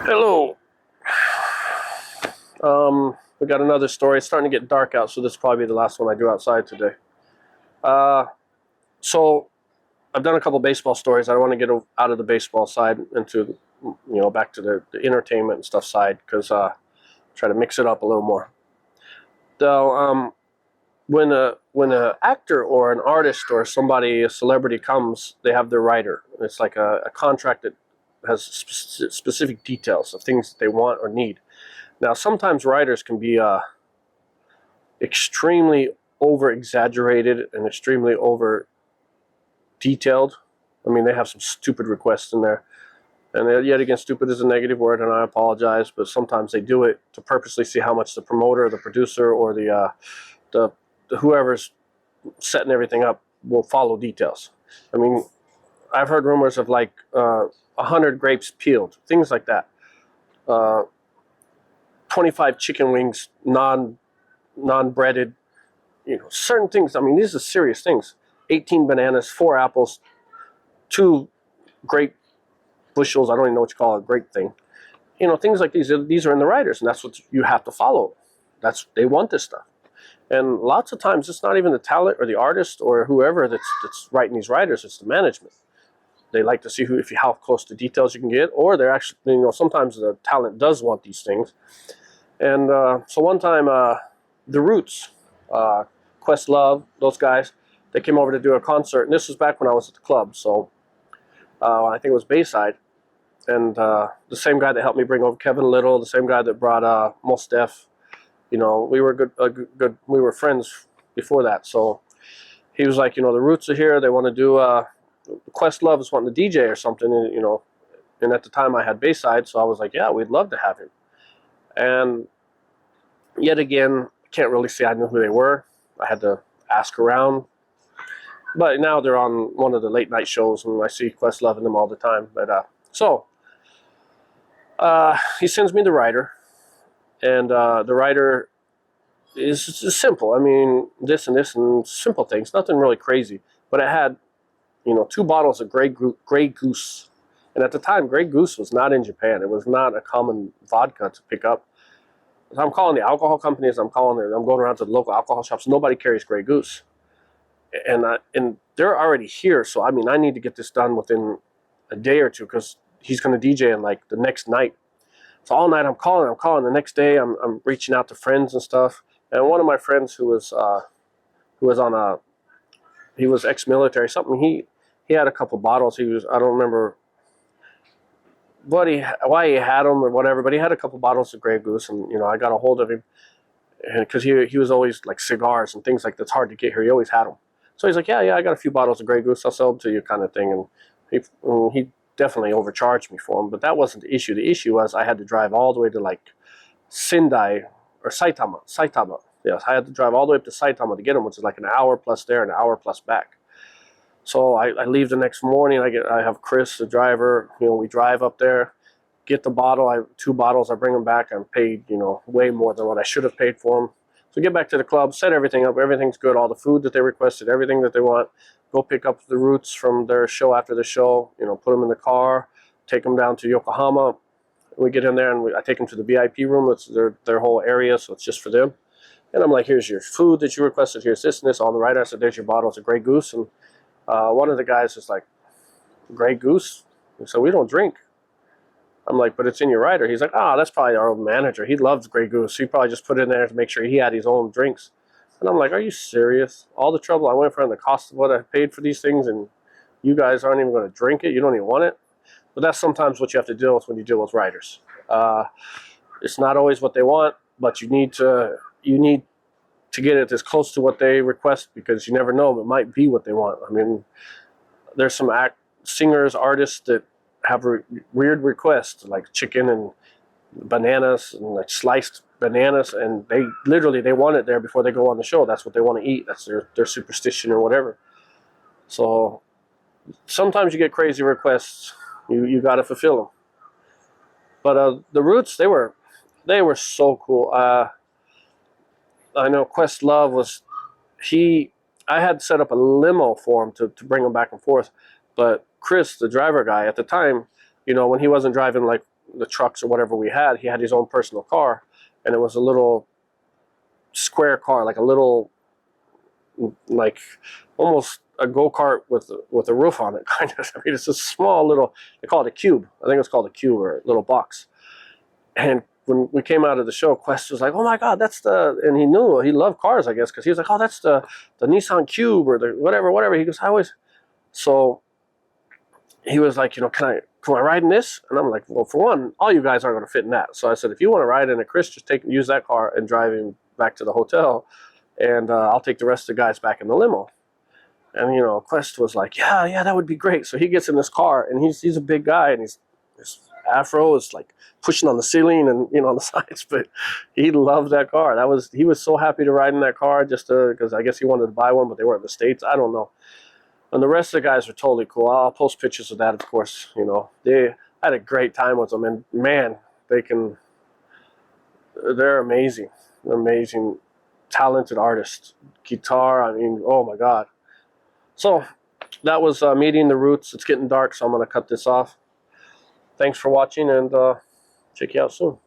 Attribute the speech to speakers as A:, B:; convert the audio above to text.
A: Hello. We got another story. It's starting to get dark out, so this will probably be the last one I do outside today. Uh, so I've done a couple baseball stories. I don't want to get out of the baseball side into, back to the entertainment and stuff side because try to mix it up a little more. So when a actor or an artist or somebody, a celebrity comes, they have their writer. It's like a contract that has specific details of things that they want or need. Now, sometimes writers can be extremely over exaggerated and extremely over detailed. I mean, they have some stupid requests in there. And yet again, stupid is a negative word, and I apologize, but sometimes they do it to purposely see how much the promoter, the producer, or the whoever's setting everything up will follow details. I mean, I've heard rumors of like 100 grapes peeled, things like that. 25 chicken wings, non-breaded, certain things. I mean, these are serious things. 18 bananas, 4 apples, 2 grape bushels. I don't even know what you call a grape thing. Things like these. These are in the writers, and that's what you have to follow. They want this stuff. And lots of times, it's not even the talent or the artist or whoever that's writing these writers. It's the management. They like to see how close to details you can get, or they're actually, sometimes the talent does want these things. And so one time, the Roots, Questlove, those guys, they came over to do a concert, and this was back when I was at the club. So I think it was Bayside, and the same guy that helped me bring over Kevin Little, the same guy that brought Mos Def. We were good. We were friends before that. So he was like, the Roots are here. They want to do Questlove is wanting to DJ or something, and at the time I had Bayside, so I was like, yeah, we'd love to have him. And yet again, can't really say I knew who they were. I had to ask around. But now they're on one of the late night shows, and I see Questlove in them all the time. But he sends me the writer, and the writer is just simple. I mean, this and this and simple things, nothing really crazy. But it had, 2 bottles of Grey Goose. And at the time, Grey Goose was not in Japan. It was not a common vodka to pick up. So I'm calling the alcohol companies. I'm going around to the local alcohol shops. Nobody carries Grey Goose, and they're already here. So I mean, I need to get this done within a day or two because he's going to DJ in like the next night. So all night I'm calling. The next day I'm reaching out to friends and stuff. And one of my friends who was he was ex-military something. He had a couple bottles. I don't remember why he had them or whatever, but he had a couple bottles of Grey Goose, and I got a hold of him, and because he was always like cigars and things like that's hard to get here. He always had them, so he's like, yeah, I got a few bottles of Grey Goose. I'll sell them to you, kind of thing. And he definitely overcharged me for them, but that wasn't the issue. The issue was I had to drive all the way to like Sendai or Saitama. Yes, I had to drive all the way up to Saitama to get them, which is like an hour plus there and an hour plus back. So I leave the next morning. I have Chris, the driver. We drive up there, get the bottle. 2 bottles. I bring them back. I'm paid, way more than what I should have paid for them. So get back to the club, set everything up. Everything's good. All the food that they requested, everything that they want. Go pick up the Roots from their show after the show. Put them in the car, take them down to Yokohama. We get in there and I take them to the VIP room. It's their whole area, so it's just for them. And I'm like, here's your food that you requested. Here's this and this. On the right, I said, there's your bottles of Grey Goose. And one of the guys is like, Grey Goose? And so we don't drink. I'm like, but it's in your rider. He's like, that's probably our old manager. He loves Grey Goose. He probably just put it in there to make sure he had his own drinks. And I'm like, are you serious? All the trouble I went for and the cost of what I paid for these things, and you guys aren't even going to drink it? You don't even want it? But that's sometimes what you have to deal with when you deal with writers. It's not always what they want, but you need to get it as close to what they request, because you never know, it might be what they want. I mean, there's some singers, artists that have weird requests, like chicken and bananas and like sliced bananas, and they want it there before they go on the show. That's what they want to eat. That's their superstition or whatever. So sometimes you get crazy requests. You got to fulfill them. But the Roots, they were so cool. I know Questlove was I had set up a limo for him to bring him back and forth, but Chris, the driver guy at the time, when he wasn't driving like the trucks or whatever we had, he had his own personal car, and it was a little square car, like a little, like almost a go-kart with a roof on it, kind of. I mean, it's a small little, they call it a cube. I think it's called a cube or a little box. And when we came out of the show, Quest was like, "Oh my God, that's the," and he knew, he loved cars, I guess, because he was like, "Oh, that's the Nissan Cube or the whatever." He goes, "I always," so he was like, can I ride in this? And I'm like, well, for one, all you guys aren't going to fit in that. So I said, if you want to ride in it, Chris, just use that car and drive him back to the hotel, and I'll take the rest of the guys back in the limo. And Quest was like, yeah, that would be great. So he gets in this car, and he's a big guy, and his afro is like pushing on the ceiling and on the sides, but he loved that car. He was so happy to ride in that car, just because I guess he wanted to buy one, but they weren't in the States. I don't know. And the rest of the guys were totally cool. I'll post pictures of that, of course. They had a great time with them, and man, they're amazing. They're amazing, talented artists. Guitar, I mean, oh my God. So that was Meeting the Roots. It's getting dark, so I'm going to cut this off. Thanks for watching, and check you out soon.